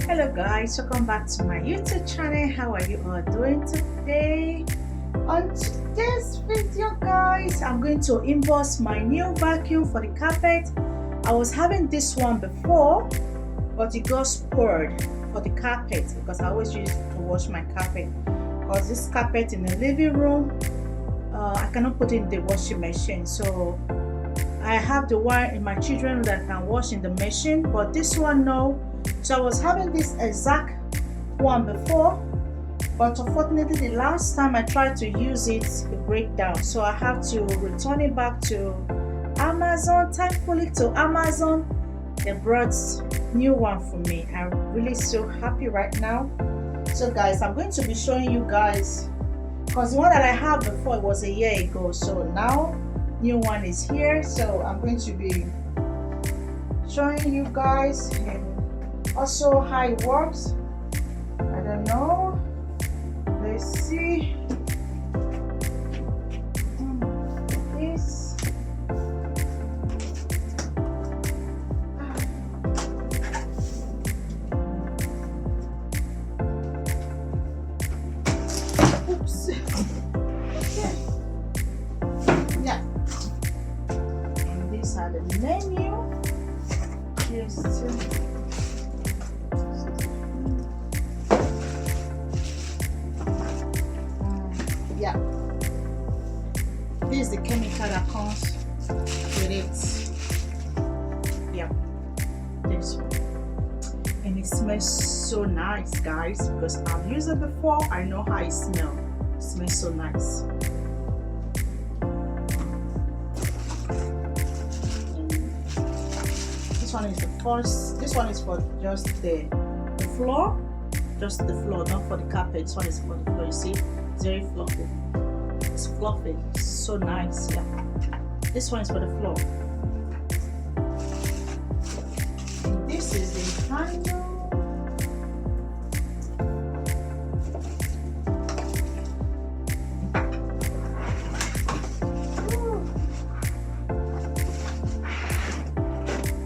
Hello guys, welcome back to my YouTube channel. How are you all doing today? On today's video guys, I'm going to inbox my new vacuum for the carpet. I was having this one before, but it got spoiled for the carpet because I always use it to wash my carpet. Because this carpet in the living room, I cannot put it in the washing machine, so I have the one in my children room that can wash in the machine, but this one no. So I was having this exact one before, but unfortunately the last time I tried to use it, it broke down, so I have to return it back to Amazon. Thankfully to Amazon, they brought new one for me. I'm really so happy right now. So guys, I'm going to be showing you guys, because the one that I had before, it was a year ago, so now new one is here, so I'm going to be showing you guys and also how it works. I don't know, let's see. This oops. Okay. Yeah, and these are the menu. Here's yeah, this is the chemical that comes with it. Yeah, this one, and it smells so nice guys, because I've used it before. I know how it smells. It smells so nice. This one is the first. This one is for just the floor, not for the carpet. This one is for the floor. You see, it's very fluffy. It's fluffy, so nice. Yeah, this one is for the floor. And this is the handle.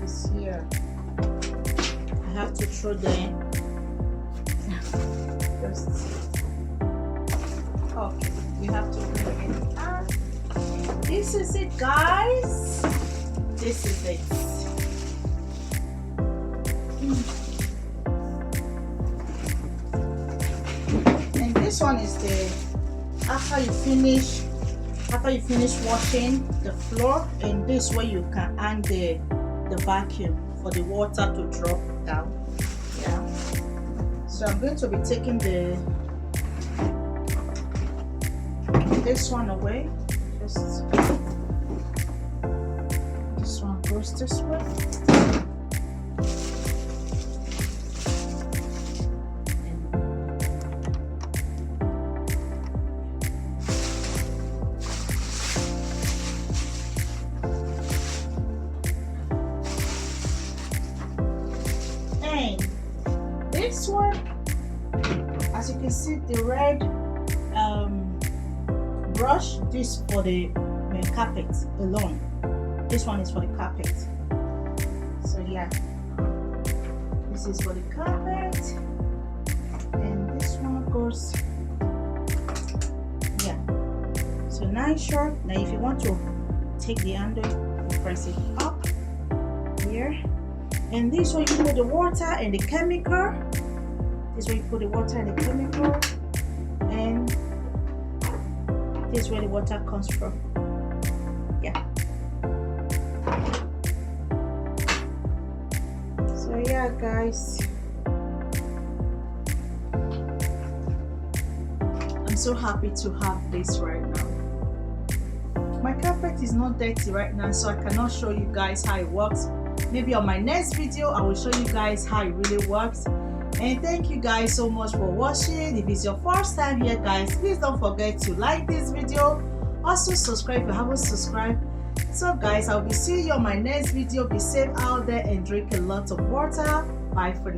It's here. I have to throw them. Just okay. We have to bring it out. This is it guys. This is it. And this one is the after you finish washing the floor, and this way you can hang the vacuum for the water to drop down. Yeah, so I'm going to be taking this one away. Just this one goes this way. And this one, as you can see, the red brush, this for the carpet alone. This one is for the carpet. So yeah, this is for the carpet, and this one goes, yeah, so nice sharp. Now if you want to take the handle, you press it up here, and this way you put the water and the chemical. This way you put the water and the chemical, and this is where the water comes from. Yeah. So yeah guys, I'm so happy to have this right now. My carpet is not dirty right now, so I cannot show you guys how it works. Maybe on my next video I will show you guys how it really works. And thank you guys so much for watching. If it's your first time here guys, please don't forget to like this video. Also subscribe if you haven't subscribed. So guys, I'll be seeing you on my next video. Be safe out there and drink a lot of water. Bye for now.